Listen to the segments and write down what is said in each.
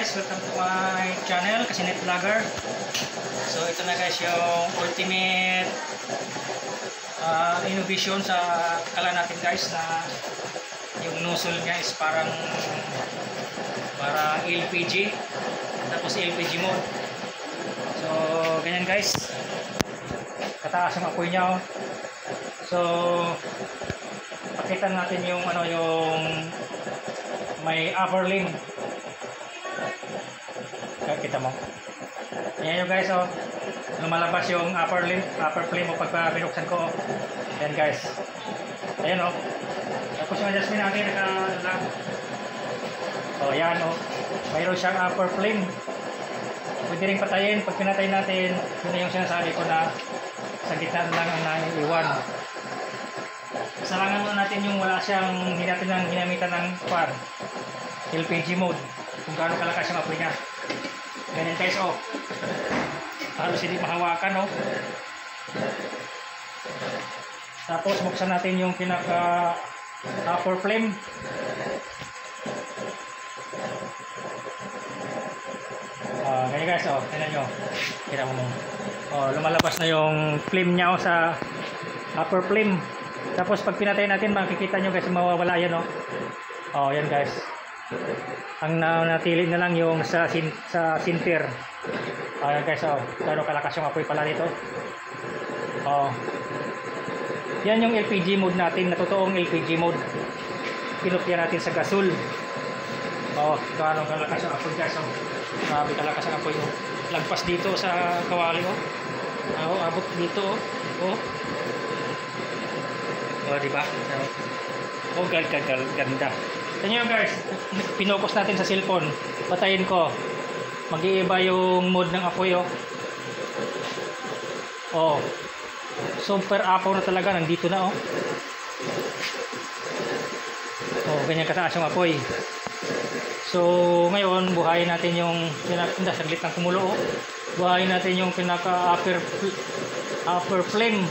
guys, welcome to my channel, Kasinit Vlogger. So ito na guys yung ultimate innovation sa kala natin guys, na yung nozzle niya is parang LPG, tapos LPG mode. So ganyan guys, kataas ang apoy niya. So pakita natin yung yung may upper limb. Kita mo. Ayan yung guys, lumalabas yung upper flame mo pag binuksan ko. Ayan guys. Ayan Tapos yung adjustment natin naka-lang. Ayan mayroon siyang upper flame. Pwede rin patayin. Pag pinatay natin, yun yung sinasabi ko na sa gitna lang ang naiiwan. Salangan muna natin yung wala siyang hindi natin nang ginamitan ng LPG mode. Kung gaano kalakas yung apoy niya. Ganyan guys, halos hindi mahawakan, Tapos buksan natin yung pinaka upper flame. Ganyan guys, tingnan nyo. Kita mo lumalabas na yung flame niya sa upper flame. Tapos pag pinatay natin, makikita nyo guys, mawawala yan, yan guys. Ang natili na lang yung sa sinter. Ayan guys, gano'ng kalakas yung apoy pala nito. Yan yung LPG mode natin, na totoong LPG mode. Pinupya natin sa gasol. Gano'ng kalakas yung apoy guys. Grabe kalakas ang apoy. Lagpas dito sa kawali. Abot dito. Diba? Ganda. Tingnan nyo guys, pinokus natin sa cellphone. Patayin ko. Mag-iiba yung mode ng apoy. Super apaw na talaga. Nandito na ganyan kataas yung apoy. So ngayon, buhayin natin yung saglit ng kumulo. Buhayin natin yung pinaka upper flame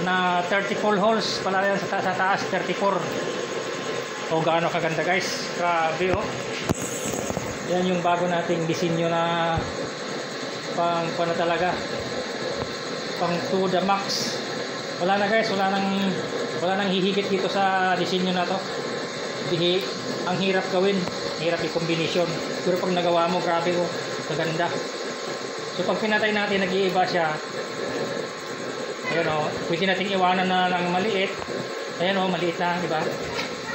na 34 holes pala yan sa taas, 34. Gaano kaganda guys, grabe yan yung bago nating disenyo na pang talaga, pang to the max. Wala na guys, wala nang hihigit dito sa disenyo na to. Ang hirap gawin, hirap i-combination, pero pag nagawa mo, grabe kaganda. So pag pinatay natin, nag-iiba siya. Ayan pwede natin iwanan na ng maliit. Ayan maliit na, diba?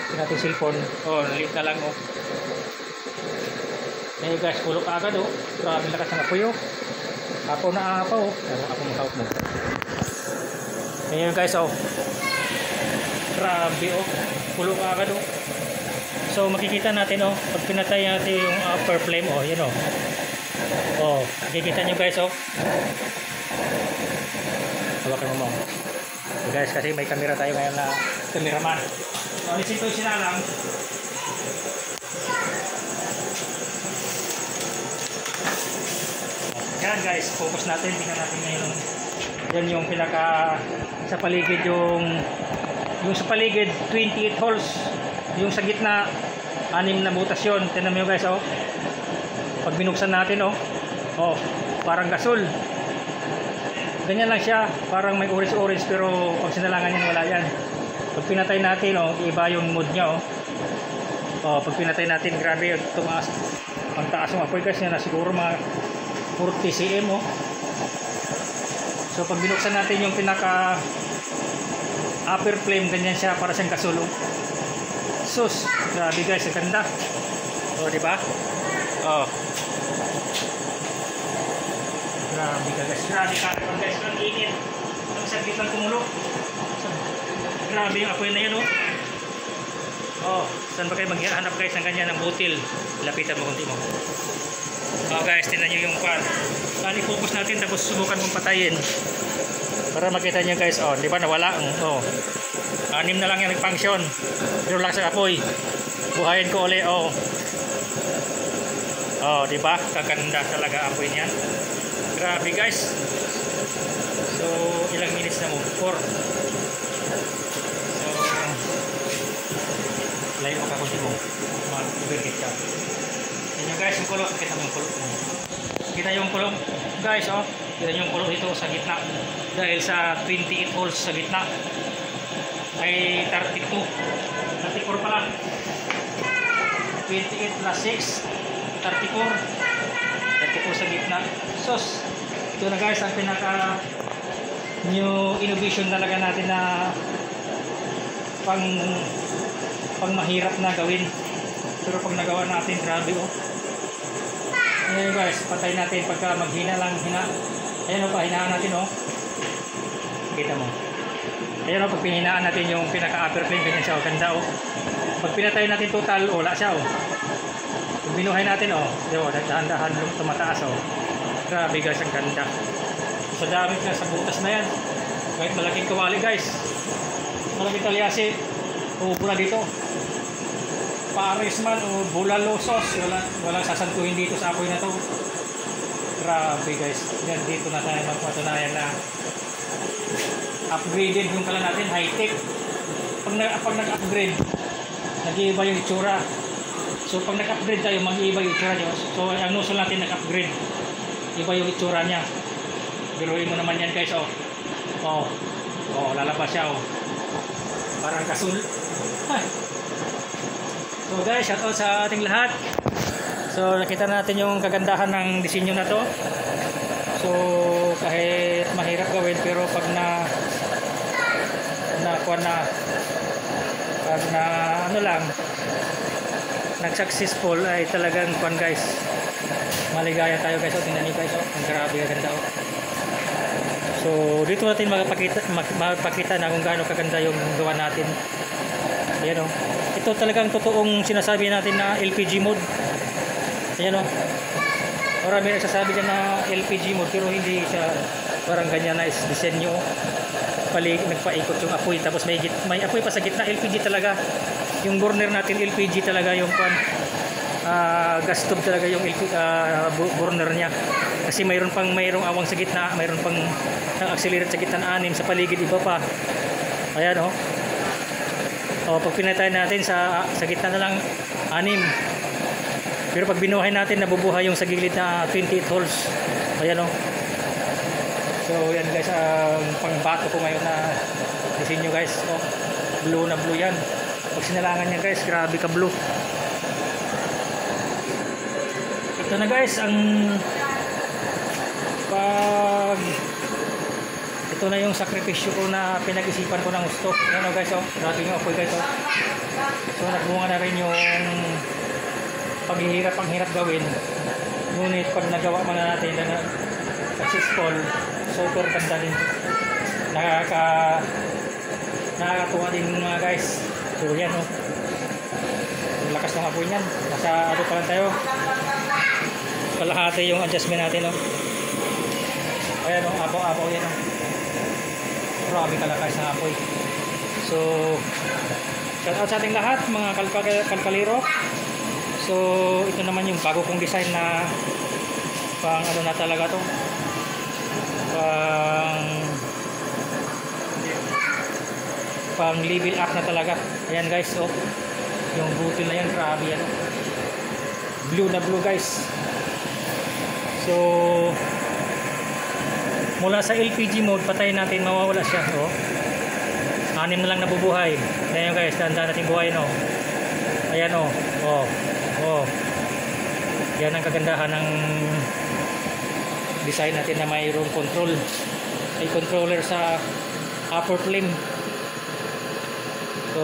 Natin cellphone. Nalit na lang Ngayon guys, pulok agad Grabe lakas ng apoy Apaw na apaw Ako makahawak mo. Ngayon guys grabe pulok agad So makikita natin pag pinatay natin yung upper flame yan makikita nyo guys hawakan mo guys, kasi may camera tayo ngayon na cameraman. Listen to sila lang. Yan guys, focus natin. Tingnan natin ngayon. Yan yung pinaka sa paligid, yung sa paligid 28 holes. Yung sa gitna 6 na butas yun. Tingnan mo guys pag binuksan natin parang gasol. Ganyan lang siya, parang may orange pero pag sinalangan yan, wala yan. Pag pinatay natin iba yung mode niya pag pinatay natin, grabe tumaas. Ang taas ng apoy guys, na siguro mga 40 cm So pag binuksan natin yung pinaka upper flame, ganyan siya, para siyang kasulo. Sus, grabe guys, ang ganda. Diba? Grabe guys, ang init. Ang saglit ng kumulo. Grabe yung apoy na yan saan ba kayo maghanap guys ng ganyan ng butil? Lapitan mo kunti mo. Guys, tingnan nyo yung i-focus natin, tapos subukan mong patayin para makita nyo guys. Di ba nawala? 6 na lang yung nag-function, pero lang sa apoy. Buhayin ko ulit. Di ba? Kaganda talaga apoy niya. Grabe guys. So ilang minutes na mo? 4. Layo ka kunti mo. Mag-overheat ka. Yan guys, kulo, kita mo yung kulo. Kita yung kulo, guys, oh. Kita yung kulo dito sa gitna. Dahil sa 28 holes sa gitna ay 32. 34 pala. 28 plus 6, 34. 34 sa gitna. Sos, ito na guys ang pinaka new innovation talaga natin na pang mahirap na gawin. Pero pag nagawa natin, grabe oh. Ayan guys, patay natin pagka maghina lang, hina. Ayan o, pahinaan natin oh. Kita mo. Ayan o, pag pinahinaan natin yung pinaka-upper plane, ganyan siya o, ganda o. Pag pinatay natin total, wala siya o. Pag binuhay natin o, dahan-dahan tumataas o. Grabe guys, ang ganda. Sa dami ka sa butas na yan. Kahit malaking kawali guys. Malaking talyasi. Ubura dito. Pares man o bulalo sauce, walang sasantuhin dito sa apoy na to. Grabe guys, yan dito na tayo magpatunayan na upgraded yung kala natin, high tech. Pag nag-upgrade, nag-iiba yung itsura. So pag nag-upgrade tayo, mag-iiba yung itsura nyo. So ang nozzle natin nag-upgrade, iba yung itsura nya. Biruin mo naman yan guys oh. Oh, lalabas siya oh. Parang kasul. So guys, shoutout sa ating lahat. So nakita natin yung kagandahan ng disenyo na to. So kahit mahirap gawin, pero pag ano lang, nag-successful ay talagang kuan guys. Maligaya tayo guys. O tingnan niyo guys, ang grabe ganda oh. So dito natin magpakita na kung gaano kaganda yung gawa natin. Ayan oh. Ito talagang totoong sinasabi natin na LPG mode. Ayan o. Marami nagsasabi dyan na LPG mode, pero hindi siya parang ganyan na disenyo. Nagpaikot yung apoy, tapos may apoy pa sa gitna. LPG talaga. Yung burner natin, LPG talaga yung gas stove talaga yung burner niya. Kasi mayroong awang sa gitna, mayroon pang accelerate sa gitna, 6 sa paligid, iba pa. Ayan o. O, pag pinatay natin sa gitna na lang 6. Pero pag binuhay natin, nabubuhay yung sa gilid na 28 holes. Ayan o. So yan guys, ang pangbato ko ngayon na disenyo guys. O, blue na blue yan. Pag sinalangan yan guys, grabe ka blue. Ito na guys, ang ito na yung sakripisyo ko na pinag-isipan ko ng gusto. Yan o guys o, grabe yung apoy guys o. So nagbunga na rin yung ang hirap gawin. Ngunit pag nagawa mo na natin na successful, super ganda din. Nakakatuwa din mga guys. So yan o, yung lakas ng apoy niyan. Nasa ano pa lang tayo, kalahati yung adjustment natin o. Ayan o, abaw-abaw yan o. Grabe kalakas ng apoy. So shoutout sa ating lahat mga kalkaliro. So ito naman yung bago kong design na pang ano na talaga to, pang level up na talaga. Ayan guys, so yung butil na yan, grabe yan, blue na blue guys. So mula sa LPG mode, patayin natin, mawawala siya. Oh. 6 na lang nabubuhay. Ayan guys, tandaan natin buhay no. Ayan oh. Oh. Yan ang kagandahan ng design natin na mayroong control. May controller sa upper flame. So